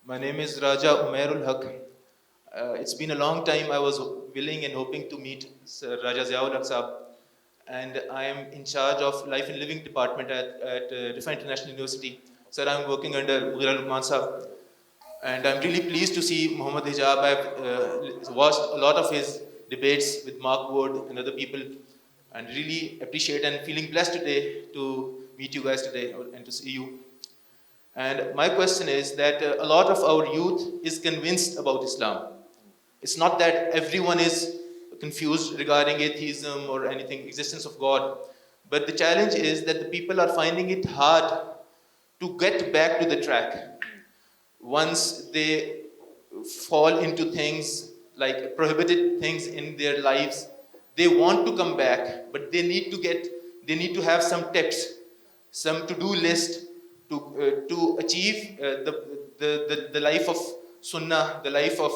My name is Raja Umairul Haq. It's been a long time. I was willing and hoping to meet Sir Raja Ziaul Haq Saab, and I am in charge of Life and Living Department at Rifa International University. Sir, I'm working under Mughira Luqman Saab, and I'm really pleased to see Muhammad Hijab. I've watched a lot of his debates with Mark Ward and other people, and really appreciate and feeling blessed today to meet you guys today and to see you. And my question is that a lot of our youth is convinced about Islam. It's not that everyone is confused regarding atheism or anything, existence of God. But the challenge is that the people are finding it hard to get back to the track. Once they fall into things like prohibited things in their lives, they want to come back, but they need to have some tips, some to-do list to achieve the life of sunnah, the life of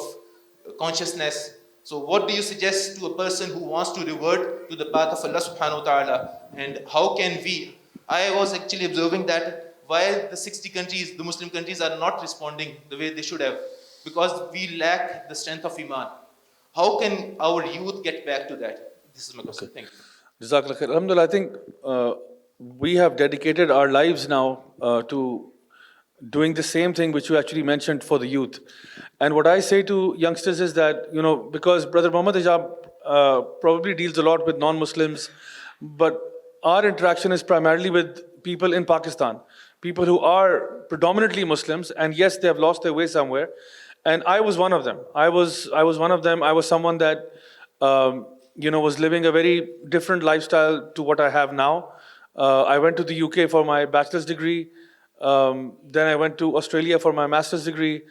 consciousness. So what do you suggest to a person who wants to revert to the path of Allah subhanahu wa ta'ala, and how can we? I was actually observing that while the 60 countries, the Muslim countries, are not responding the way they should have, because we lack the strength of iman. How can our youth get back to that? This is my question. Okay. Thank you. Jazakallah khair. Alhamdulillah, I think we have dedicated our lives now to doing the same thing which you actually mentioned for the youth. And what I say to youngsters is that, because Brother Muhammad Hijab probably deals a lot with non-Muslims, but our interaction is primarily with people in Pakistan, people who are predominantly Muslims, and yes, they have lost their way somewhere. And I was one of them. I was one of them. I was someone that, was living a very different lifestyle to what I have now. I went to the UK for my bachelor's degree. Then I went to Australia for my master's degree.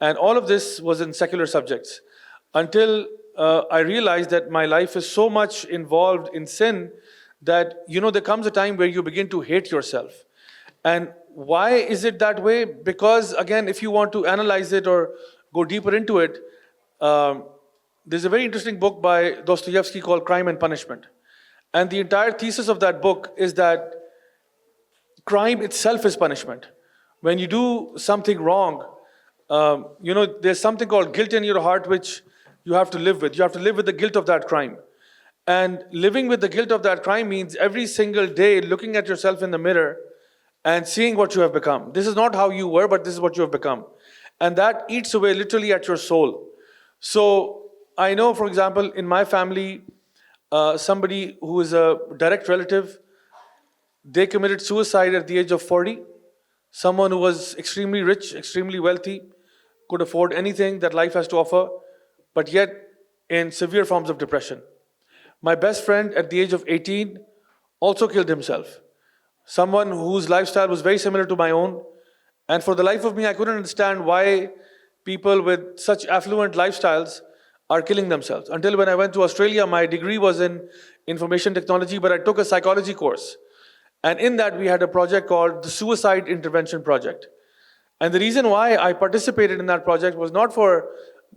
And all of this was in secular subjects. Until I realized that my life is so much involved in sin that, there comes a time where you begin to hate yourself. And why is it that way? Because, again, if you want to analyze it or go deeper into it, there's a very interesting book by Dostoevsky called Crime and Punishment. And the entire thesis of that book is that crime itself is punishment. When you do something wrong, there's something called guilt in your heart which you have to live with. You have to live with the guilt of that crime. And living with the guilt of that crime means every single day looking at yourself in the mirror and seeing what you have become. This is not how you were, but this is what you have become. And that eats away literally at your soul. So I know, for example, in my family, somebody who is a direct relative, they committed suicide at the age of 40. Someone who was extremely rich, extremely wealthy, could afford anything that life has to offer, but yet in severe forms of depression. My best friend at the age of 18 also killed himself. Someone whose lifestyle was very similar to my own. And for the life of me, I couldn't understand why people with such affluent lifestyles are killing themselves. Until when I went to Australia, my degree was in information technology, but I took a psychology course. And in that, we had a project called the Suicide Intervention Project. And the reason why I participated in that project was not for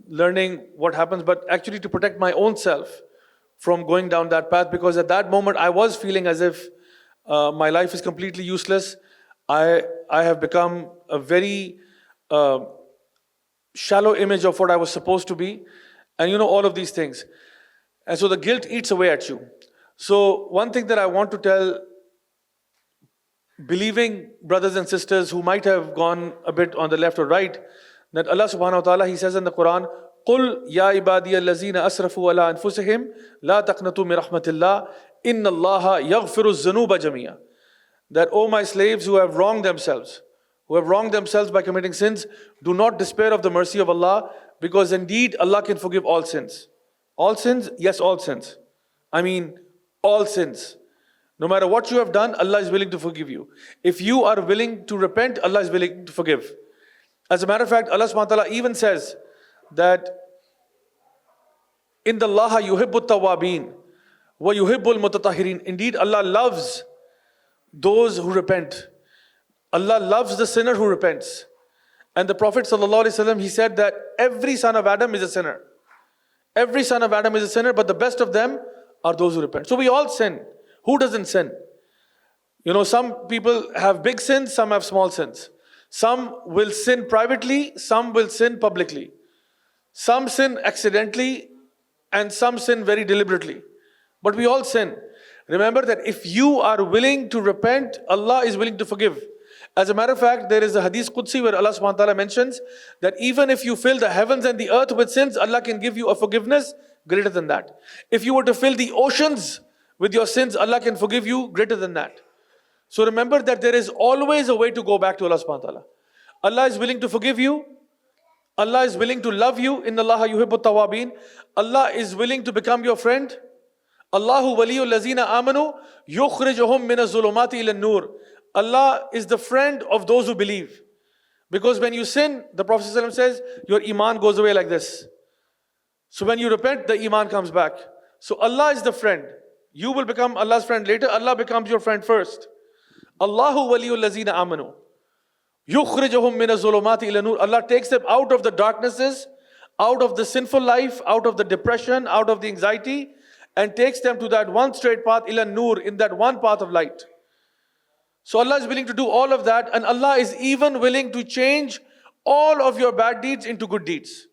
learning what happens, but actually to protect my own self from going down that path, because at that moment, I was feeling as if my life is completely useless. I have become a very shallow image of what I was supposed to be. And all of these things. And so the guilt eats away at you. So one thing that I want to tell believing brothers and sisters who might have gone a bit on the left or right, that Allah subhanahu wa ta'ala, He says in the Quran, قُلْ يَا عِبَادِيَ الَّذِينَ أَسْرَفُوا عَلَىٰ أَنفُسِهِمْ لَا تَقْنَطُوا مِنْ رَحْمَةِ اللَّهِ إِنَّ اللَّهَ يَغْفِرُ الذُّنُوبَ جَمِيعًا. That, O my slaves who have wronged themselves by committing sins, do not despair of the mercy of Allah, because indeed Allah can forgive all sins. All sins? Yes, all sins. I mean, all sins. No matter what you have done, Allah is willing to forgive you. If you are willing to repent, Allah is willing to forgive. As a matter of fact, Allah subhanahu wa ta'ala even says that إِنَّ اللَّهَ يُحِبُّ التَّوَّابِينَ وَيُحِبُّ الْمُتَطَهِّرِينَ. Indeed, Allah loves those who repent. Allah loves the sinner who repents. And the Prophet ﷺ, he said that every son of Adam is a sinner. Every son of Adam is a sinner, but the best of them are those who repent. So we all sin. Who doesn't sin? Some people have big sins, some have small sins. Some will sin privately, some will sin publicly. Some sin accidentally, and some sin very deliberately. But we all sin. Remember that if you are willing to repent, Allah is willing to forgive. As a matter of fact, there is a hadith Qudsi where Allah subhanahu wa ta'ala mentions that even if you fill the heavens and the earth with sins, Allah can give you a forgiveness greater than that. If you were to fill the oceans with your sins, Allah can forgive you greater than that. So remember that there is always a way to go back to Allah subhanahu wa ta'ala. Allah is willing to forgive you. Allah is willing to love you. Inna Allaha yuhibbu tawabin. Allah is willing to become your friend. Allahu waliyul lazina amanu yukhrijuhum min az-zulumati ila an-nur. Allah is the friend of those who believe. Because when you sin, the Prophet ﷺ says, your iman goes away like this. So when you repent, the iman comes back. So Allah is the friend. You will become Allah's friend later. Allah becomes your friend first. Allahu waliyul lazina amanu yukhrijuhum min az-zulumati ila an-nur. Allah takes them out of the darknesses, out of the sinful life, out of the depression, out of the anxiety, and takes them to that one straight path, ila nur, in that one path of light. So Allah is willing to do all of that, and Allah is even willing to change all of your bad deeds into good deeds.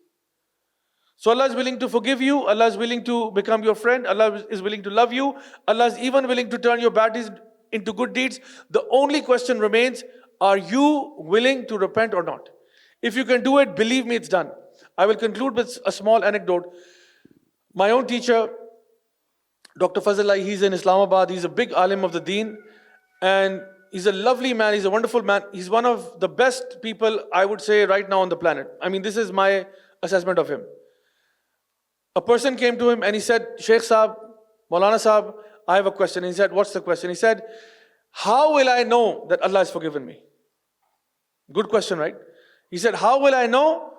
So Allah is willing to forgive you, Allah is willing to become your friend, Allah is willing to love you, Allah is even willing to turn your bad deeds into good deeds. The only question remains, are you willing to repent or not? If you can do it, believe me, it's done. I will conclude with a small anecdote. My own teacher, Dr. Fahad Ali, he's in Islamabad, he's a big alim of the deen, and he's a lovely man, he's a wonderful man. He's one of the best people, I would say, right now on the planet. I mean, this is my assessment of him. A person came to him and he said, Sheikh Saab, Maulana Saab, I have a question. He said, what's the question? He said, how will I know that Allah has forgiven me? Good question, right? He said, how will I know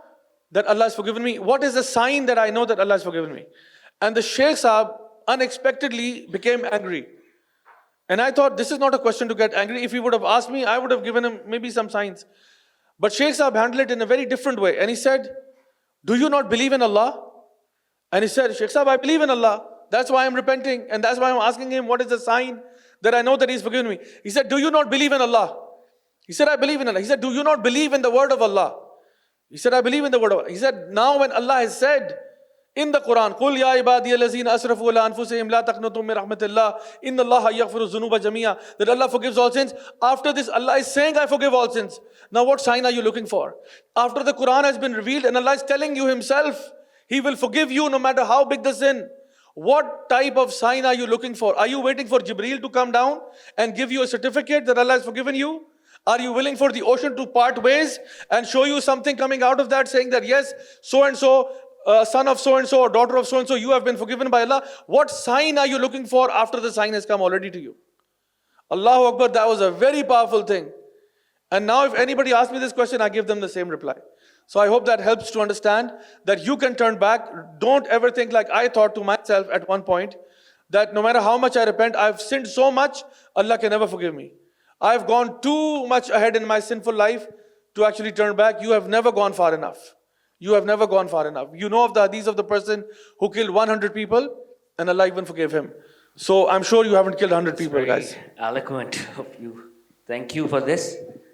that Allah has forgiven me? What is the sign that I know that Allah has forgiven me? And the Sheikh Saab unexpectedly became angry. And I thought, this is not a question to get angry. If he would have asked me, I would have given him maybe some signs. But Sheikh Saab handled it in a very different way. And he said, do you not believe in Allah? And he said, Sheikh Saab, I believe in Allah. That's why I'm repenting. And that's why I'm asking him, what is the sign that I know that He's forgiven me? He said, do you not believe in Allah? He said, I believe in Allah. He said, do you not believe in the word of Allah? He said, I believe in the word of Allah. He said, now when Allah has said in the Quran, قُلْ يَا عِبَادِيَ الَّذِينَ أَسْرَفُوا عَلَىٰ أَنفُسِهِمْ لَا تَقْنَطُوا مِنْ رَحْمَةِ اللَّهِ إِنَّ اللَّهَ يَغْفِرُ الذُّنُوبَ جَمِيعًا, that Allah forgives all sins. After this, Allah is saying, I forgive all sins. Now what sign are you looking for? After the Quran has been revealed and Allah is telling you Himself, He will forgive you no matter how big the sin. What type of sign are you looking for? Are you waiting for Jibreel to come down and give you a certificate that Allah has forgiven you? Are you willing for the ocean to part ways and show you something coming out of that saying that yes, so and so, son of so and so or daughter of so and so, you have been forgiven by Allah? What sign are you looking for after the sign has come already to you? Allahu Akbar, that was a very powerful thing. And now if anybody asks me this question, I give them the same reply. So I hope that helps to understand that you can turn back. Don't ever think like I thought to myself at one point, that no matter how much I repent, I've sinned so much, Allah can never forgive me. I've gone too much ahead in my sinful life to actually turn back. You have never gone far enough. You have never gone far enough. You know of the hadith of the person who killed 100 people and Allah even forgave him. So I'm sure you haven't killed 100 people, guys. Eloquent of you. Thank you for this.